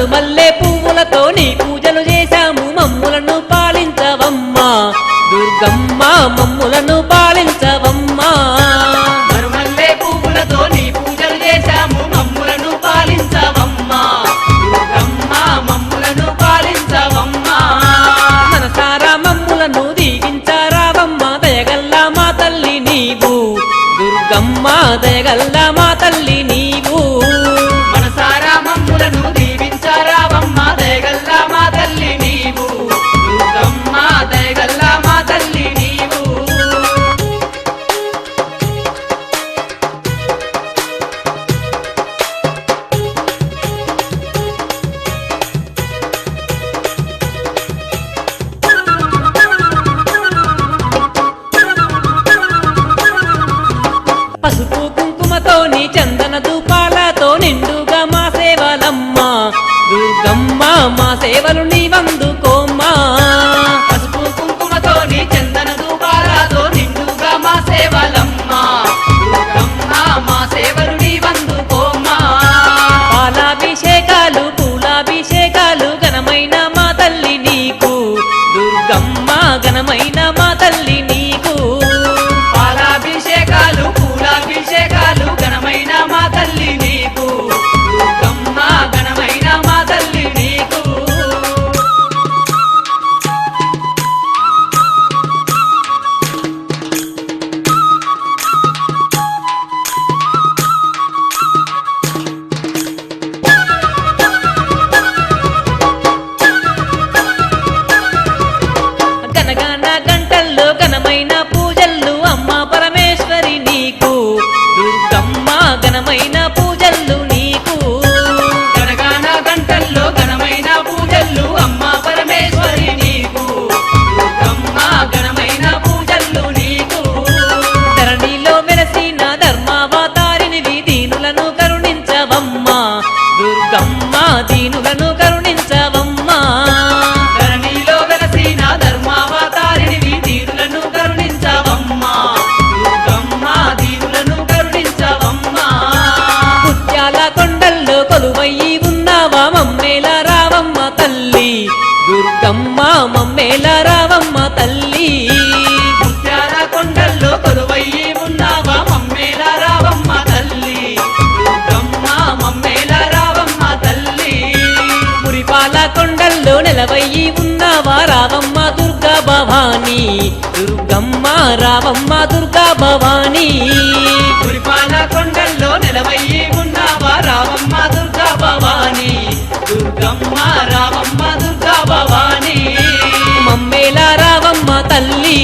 మరుమల్లె పువ్వులతో నీ పూజలు చేశాము మమ్ములను పాలించవమ్మా దుర్గమ్మ మమ్ములను పాలించవమ్మా మరుమల్లె పువ్వులతో నీ పూజలు చేశాము మమ్ములను పాలించవమ్మా దుర్గమ్మ మమ్ములను పాలించవమ్మా మనసారా మమ్ములను దీవించారావమ్మ దయగల్లా మా తల్లి నీవు దుర్గమ్మ దయగల్లా మా తల్లి నీవు మనసారా మమ్ములను దీవించారావమ్మ దయగల్లా మా తల్లి నీవు దుర్గమ్మ దయగల్లా మా తల్లి నీవు పసుపు కుంకుమతో నీ చందన ధూపాలతో నిండుగా మా సేవలమ్మా దుర్గమ్మ మా సేవలు నీవందుకోమ్మా పసుపు కుంకుమతో నీ చందన ధూపాలతో నిండుగా మా సేవలమ్మా దుర్గమ్మ మా సేవలు నీవందుకోమ్మా పాలాభిషేకాలు పూలాభిషేకాలు ఘనమైన మా తల్లి నీకు దుర్గమ్మ ఘనమైన మా తల్లి నీకు పాలాభిషేకాలు పూలాభిషేకాలు ఘనమైన మా తల్లి నీకు దుర్గమ్మ ఘనమైన మా తల్లి నీకు గనగాన గంటల్లో ఘనమైన పూజల్లు అమ్మ పరమేశ్వరి నీకు దుర్గమ్మ ఘనమైన పూజల్లు నీకు గనగాన గంటల్లో ఘనమైన పూజలు అమ్మ పరమేశ్వరి నీకు దుర్గమ్మ ఘనమైన పూజలు నీకు ధరణిలో వెలసిన ధర్మావతారినివి దీనులను కరుణించవమ్మా దుర్గమ్మ దీనులను కరుణించవమ్మా ధరణిలో వెలసిన ధర్మావతారినివి దీనులను కరుణించవమ్మా దుర్గమ్మ దీనులను కరుణించవమ్మా ముత్యాల కొండల్లో కొలువయ్యి ఉన్నావా మమ్మేల రావమ్మ తల్లి దుర్గమ్మ మమ్మేల రావమ్మ తల్లి ముత్యాల కొండల్లో కొలువయ్యి ఉన్నావా మమ్మేల రావమ్మ తల్లి దుర్గమ్మ మమ్మేల రావమ్మ తల్లి మురిపాల కొండల్లో నెలవయ్యి ఉన్నావా రావమ్మ దుర్గా భవానీ దుర్గమ్మ రావమ్మ దుర్గా భవానీ కురిపాల కొండల్లో నెలవయ్యి ఉన్నావా రావమ్మ దుర్గా భవానీ దుర్గమ్మ రావమ్మ దుర్గా భవానీ మమ్మేల రావమ్మ తల్లి